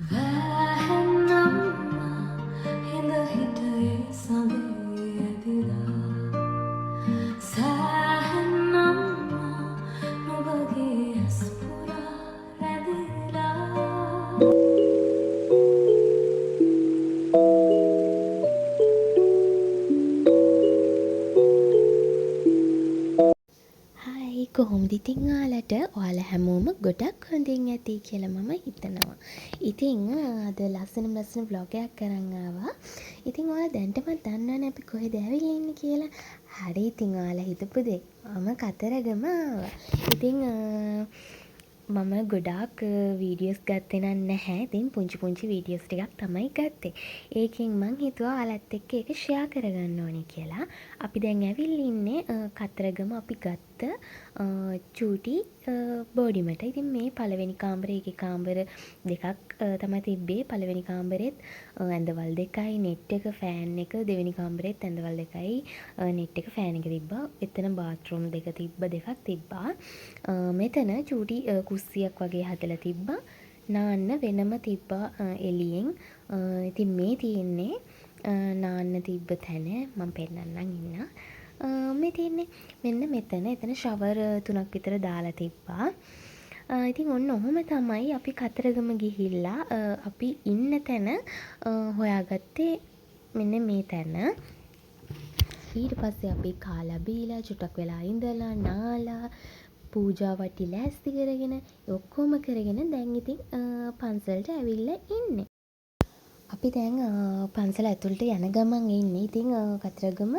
වැහැන්නම්ම හිඳ හිටයේ සඳේ ඇදිලා සෑහෙන්නම්ම නුබගේ ඇස් පුරා රැඳිලා හායි කොහොමද ඉතින් ඔයාලට ඔයාලා හැමෝම ගොඩක් හොඳින් ඇති කියලා මම හිතනවා. ඉතින් අද ලස්සන vlog එකක් කරන් ආවා. ඉතින් ඔයාලා දැන්ටමත් දන්නවනේ අපි කොහෙද ඇවිල්ලා ඉන්නේ කියලා. හරි ඉතින් ඔයාලා හිතපු දේ මම කතරගම ආවා. ඉතින් මම ගොඩාක් වීඩියෝස් ගත්තේ නැහැ. ඉතින් පුංචි වීඩියෝස් ටිකක් තමයි ගත්තේ. ඒකෙන් මං හිතුවා ඔයාලත් එක්ක ඒක ෂෙයා කරගන්න ඕනේ කියලා. අපි දැන් ඇවිල්ලා ඉන්නේ කතරගම අපි ගත්ත චූටි බෝඩිමට. ඉතින් මේ පළවෙනි කාමරේ ඒකේ කාමර දෙකක් තමයි තිබ්බේ. පළවෙනි කාමරෙත් ඇඳවල් දෙකයි, නෙට් එක, ෆෑන් එක. දෙවෙනි කාමරෙත් ඇඳවල් දෙකයි, නෙට් එක, ෆෑන් එක තිබ්බා. එතන බාත්රූම් දෙකක් තිබ්බා. මෙතන චූටි කුස්සියක් වගේ හදලා තිබ්බා. නාන්න වෙනම තිබ්බා එළියෙන්. ඉතින් මේ තියෙන්නේ නාන්න තිබ්බ තැන. මම පෙන්නන්නම් ඉන්න. මේ තියෙන්නේ මෙන්න මෙතන. එතන ෂවර් 3ක් විතර දාලා තිබ්බා. ඉතින් ඔන්න ඔහොම තමයි අපි කතරගම ගිහිල්ලා අපි ඉන්න තැන හොයාගත්තේ මෙන්න මේ තැන. ඊට පස්සේ අපි කාලා බීලා චුට්ටක් වෙලා ඉඳලා නාලා පූජාවටි ලෑස්ති කරගෙන ඔක්කොම කරගෙන දැන් ඉතින් පන්සලට ඇවිල්ලා ඉන්නේ. අපි දැන් පන්සල ඇතුළට යන ගමන් ඉන්නේ. ඉතින් කතරගම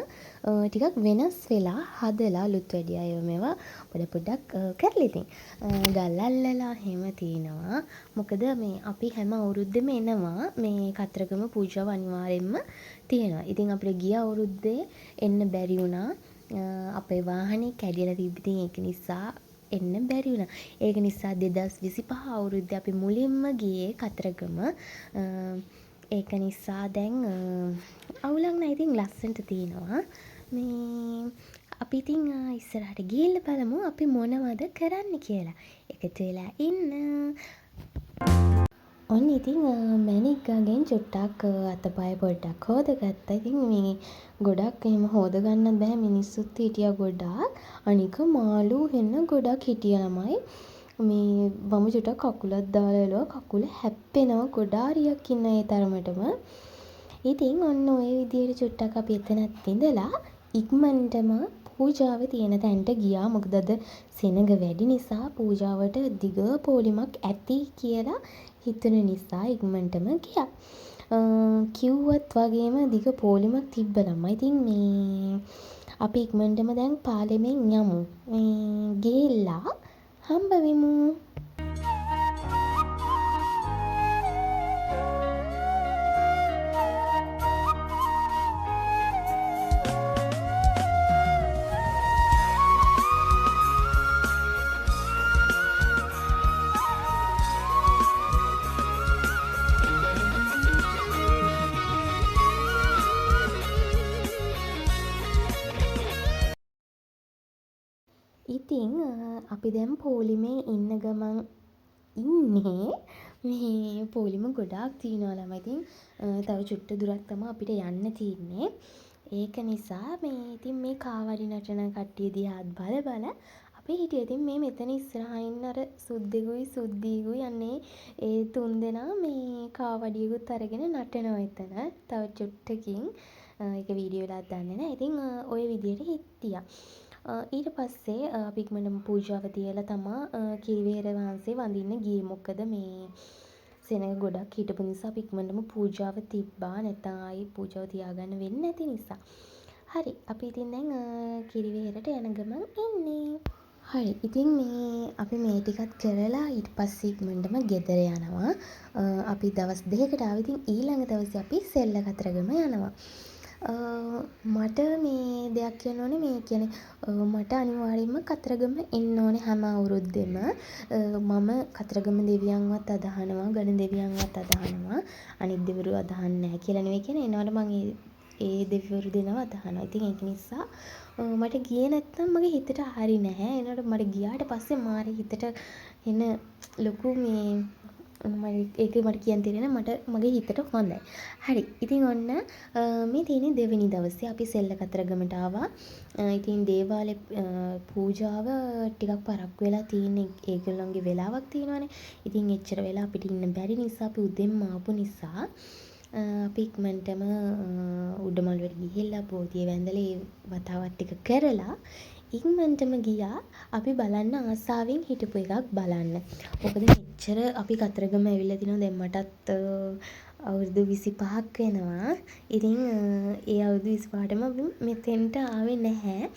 ටිකක් වෙනස් වෙලා හදලා අලුත් වැඩි අය මේවා පොඩක් කරලා ඉතින් ගල් අල්ලලා එහෙම තිනවා. මොකද මේ අපි හැම අවුරුද්දෙම එනවා මේ කතරගම පූජාව අනිවාර්යෙන්ම තියෙනවා. ඉතින් අපිට ගිය අවුරුද්දේ එන්න බැරි වුණා. අපේ වාහනේ කැඩිලා තිබ්බ ඒක නිසා එන්න බැරි වුණා. ඒක නිසා 2025 අවුරුද්දේ අපි මුලින්ම ගියේ කතරගම. ඒක නිසා දැන් අවුලක් නැහැ. ඉතින් ලස්සනට තියෙනවා. මේ අපි ඉතින් ඉස්සරහට ගිහිල්ලා බලමු අපි මොනවද කරන්න කියලා. එකතු වෙලා ඉන්න. ඔන්න ඉතින් මැණික්කගෙන් චුට්ටක් අතපය පොඩ්ඩක් හොදගත්තා. ඉතින් මේ ගොඩක් එහෙම හොදගන්නත් බෑ මිනිස්සුත් හිටියා ගොඩාක්. අනික මාළු හෙන්න ගොඩක් හිටියා ළමයි. මේ මම චුට්ටක් කකුලක් දාලා එළුවා. කකුල හැප්පෙනවා ගොඩාරියක් ඉන්න ඒ තරමටම. ඉතින් ඔන්න ඔය විදියට චුට්ටක් අපි එතනත් ඉඳලා ඉක්මනටම පූජාවේ තියෙන තැනට ගියා. මොකද අද සෙනඟ වැඩි නිසා පූජාවට දිග පොලිමක් ඇති කියලා හිතන නිසා ඉක්මනටම ගියා. කිව්වත් වගේම දිග පොලිමක් තිබ්බ ළමයි. ඉතින් මේ අපි ඉක්මනටම දැන් පාලෙමෙන් යමු. මේ ගිහිල්ලා හම්බ වෙමු. ඉතින් අපි දැන් පොලිමේ ඉන්න ගමන් ඉන්නේ මේ පොලිම ගොඩාක් තියෙනවා ළමයි. ඉතින් තව චුට්ට දුරක් තමයි අපිට යන්න තියෙන්නේ. ඒක නිසා මේ ඉතින් මේ කාවඩි නටන කට්ටිය දිහාත් බල අපි හිටියේ. ඉතින් මේ මෙතන ඉස්සරහින් අර සුද්දීගුයි යන්නේ ඒ තුන්දෙනා මේ කාවඩියකුත් අරගෙන නටනවා එතන. තව චුට්ටකින් ඒක වීඩියෝ එකක් දාන්නේ නැහැ. ඉතින් ওই විදියට හිටියා. ඊට පස්සේ අපි ඉක්මනටම පූජාව තියලා තමා කිරිවෙහෙර වහන්සේ වඳින්න ගියේ. මොකද මේ සෙනඟ ගොඩක් හිටපු නිසා අපි ඉක්මනටම පූජාව තිබ්බා. නැත්නම් ආයි පූජාව තියාගන්න වෙන්නේ නැති නිසා. හරි අපි ඉතින් දැන් කිරිවෙහෙරට යන ගමන් ඉන්නේ. හරි ඉතින් මේ අපි මේ ටිකත් කරලා ඊට පස්සේ ඉක්මනටම ගෙදර යනවා. අපි දවස් දෙකකට ආවා. ඉතින් ඊළඟ දවසේ අපි සෙල්ල කතරගම යනවා. මට මේ දෙයක් කියන්න ඕනේ. මේ කියන්නේ මට අනිවාර්යයෙන්ම කතරගම එන්න ඕනේ හැම අවුරුද්දෙම. මම කතරගම දෙවියන්වත් අදහනවා, ගණ දෙවියන්වත් අදහනවා. අනිත් දෙවිවරු අදහන්නේ නැහැ කියලා නෙවෙයි කියන්නේ. එනවට මම ඒ දෙවිවරු දෙනව අදහනවා. ඉතින් ඒක නිසා මට ගියේ නැත්තම් මගේ හිතට හරි නැහැ. එනකොට මට ගියාට පස්සේ මාරේ හිතට එන ලොකු මේ ඒක මට කියන්න තියෙන්නේ මට මගේ හිතට හොඳයි. හරි. ඉතින් ඔන්න මේ තියෙන්නේ දෙවෙනි දවසේ අපි සෙල්ල කතරගමට ආවා. ඉතින් දේවාලේ පූජාව ටිකක් පරක්කු වෙලා තියෙන්නේ. ඒගොල්ලන්ගේ වෙලාවක් තියෙනවානේ. ඉතින් එච්චර වෙලා අපිට ඉන්න බැරි නිසා අපි උදෙන්ම ආපු නිසා අපි ඉක්මනටම උඩමළුවට ගිහිල්ලා බෝධිය වැඳලා ඒ වතාවත් ටික කරලා ඉක්මනටම ගියා අපි බලන්න ආසාවෙන් හිටපු එකක් බලන්න. මොකද මෙච්චර අපි කතරගම ඇවිල්ලා තිනවා දැන් මටත් අවුරුදු 25ක් වෙනවා. ඉතින් ඒ අවුරුදු 25ටම අපි මෙතෙන්ට ආවේ නැහැ.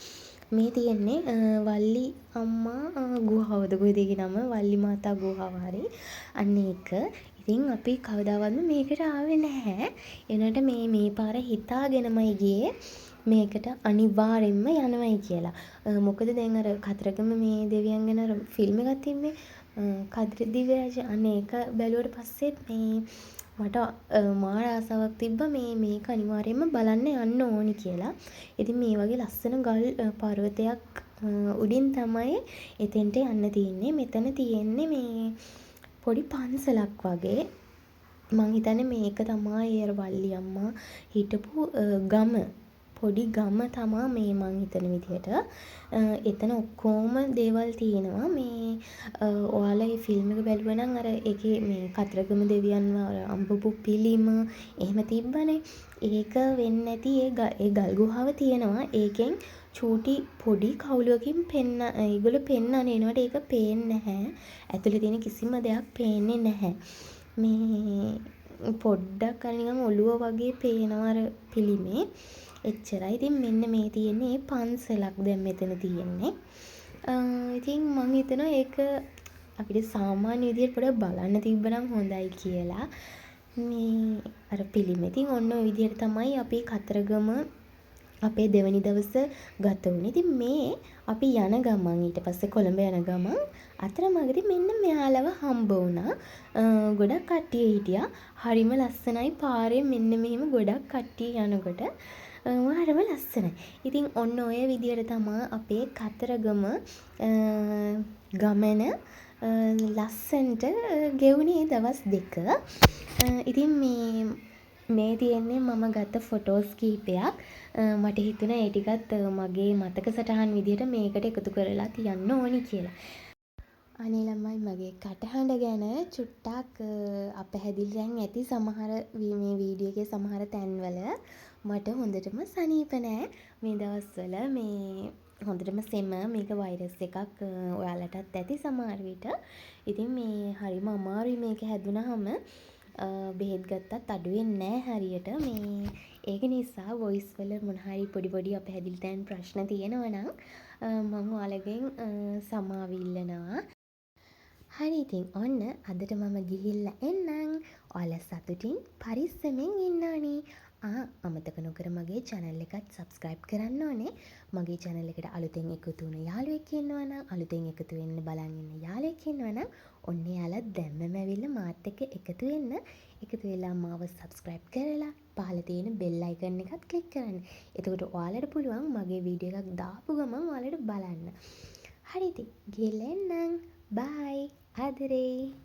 මේ තියෙන්නේ වල්ලි අම්මා ගුහාවද කොහෙද ඒකේ නම වල්ලි මාතා ගුහාව හරි. අන්න ඒක. ඉතින් අපි කවදාවත්ම මේකට ආවේ නැහැ. එනට මේ පාර හිතාගෙනමයි ගියේ. මේකට අනිවාර්යෙන්ම යනවයි කියලා. මොකද දැන් අර කතරගම මේ දෙවියන් ගැන අර ෆිල්ම් එකක් තිබ්බේ. කදිර දිව්‍යරාජ අන්න ඒක බැලුවට පස්සෙත් මේ මට මාර ආසාවක් තිබ්බා මේක අනිවාර්යෙන්ම බලන්න යන්න ඕනි කියලා. ඉතින් මේ වගේ ලස්සන ගල් පර්වතයක් උඩින් තමයි එතෙන්ට යන්න තියෙන්නේ. මෙතන තියෙන්නේ මේ පොඩි පන්සලක් වගේ. මං හිතන්නේ මේක තමයි අර වල්ලි අම්මා හිටපු ගම. පොඩි ගම තමා මේ මං හිතන විදිහට. එතන ඔක්කොම දේවල් තියෙනවා. මේ ඔයාලා මේ ෆිල්ම් එක බැලුවා නම් අර ඒකේ මේ කතරගම දෙවියන්ව අඹපු පිළිම එහෙම තිබ්බනේ. ඒක වෙන්නේ නැති ඒ ගල් ගුහාව තියෙනවා. ඒකෙන් චූටි පොඩි කවුලුවකින් ඒගොල්ලෝ පෙන්නන එනවට ඒක පේන්නේ නැහැ. ඇතුලේ තියෙන කිසිම දෙයක් පේන්නේ නැහැ. මේ පොඩ්ඩක් අර නිකන් ඔළුව වගේ පේනවා අර පිළිමේ. එච්චරයි. ඉතින් මෙන්න මේ තියෙන්නේ පන්සලක් දැන් මෙතන තියෙන්නේ. ඉතින් මං හිතනවා ඒක අපිට සාමාන්‍ය විදිහට පොඩ්ඩක් බලන්න තිබ්බනම් හොඳයි කියලා. මේ අර පිළිමේ. ඉතින් ඔන්න ඔය විදිහට තමයි අපි කතරගම අපේ දෙවනි දවස ගත වුණේ. ඉතින් මේ අපි යන ගමන් ඊට පස්සේ කොළඹ යන ගමන් අතරමඟදී මෙන්න මෙයාලව හම්බ වුණා. ගොඩක් කට්ටිය හිටියා. හරිම ලස්සනයි පාරේ මෙන්න මෙහෙම ගොඩක් කට්ටිය යනකොට හරිම ලස්සනයි. ඉතින් ඔන්න ඔය විදියට තමයි අපේ කතරගම ගමන ලස්සනට ගෙවුනේ දවස් දෙක. ඉතින් මේ තියෙන්නේ මම ගත්ත ෆොටෝස් කීපයක්. මට හිතුණා ඒ ටිකත් මගේ මතක සටහන් විදියට මේකට එකතු කරලා තියන්න ඕනි කියලා. අනේ ළමයි මගේ කටහඬ ගැන චුට්ටක් අපැහැදිලි දැන් ඇති සමහර මේ වීඩියෝ එකේ සමහර තැන්වල මට හොඳටම සනීප නෑ. මේ දවස්වල මේ හොඳටම සෙම මේක වෛරස් එකක් ඔයාලටත් ඇති සමහර විට. ඉතින් මේ හරිම අමාරුයි මේක හැදුනහම බෙහෙත් ගත්තත් අඩු වෙන්නේ නෑ හරියට. මේ ඒක නිසා වොයිස් වල මොන හරි පොඩි අපැහැදිලි තැන් ප්‍රශ්න තියෙනවා නම් මම ඔයාලගෙන් සමාව ඉල්ලනවා. හරි ඉතින් ඔන්න අදට මම ගිහිල්ලා එන්නම්. ඔයාලා සතුටින් පරිස්සමෙන් ඉන්න ඕනේ. අමතක නොකර මගේ channel එකත් subscribe කරන්න ඕනේ. මගේ channel එකට අලුතෙන් එකතු වුණ යාළුවෙක් ඉන්නවා නම් අලුතෙන් එකතු වෙන්න බලන් ඉන්න යාළුවෙක් ඉන්නවා නම් ඔන්න යාළුවා දැම්මම ඇවිල්ලා මාත් එක්ක එකතු වෙන්න. එකතු වෙලා මාව subscribe කරලා පහළ තියෙන bell icon එකත් click කරන්න. එතකොට ඔයාලට පුළුවන් මගේ වීඩියෝ එකක් දාපු ගමන් ඔයාලට බලන්න. හරි ඉතින් ගිහලා එන්නම්. bye ආදරේ.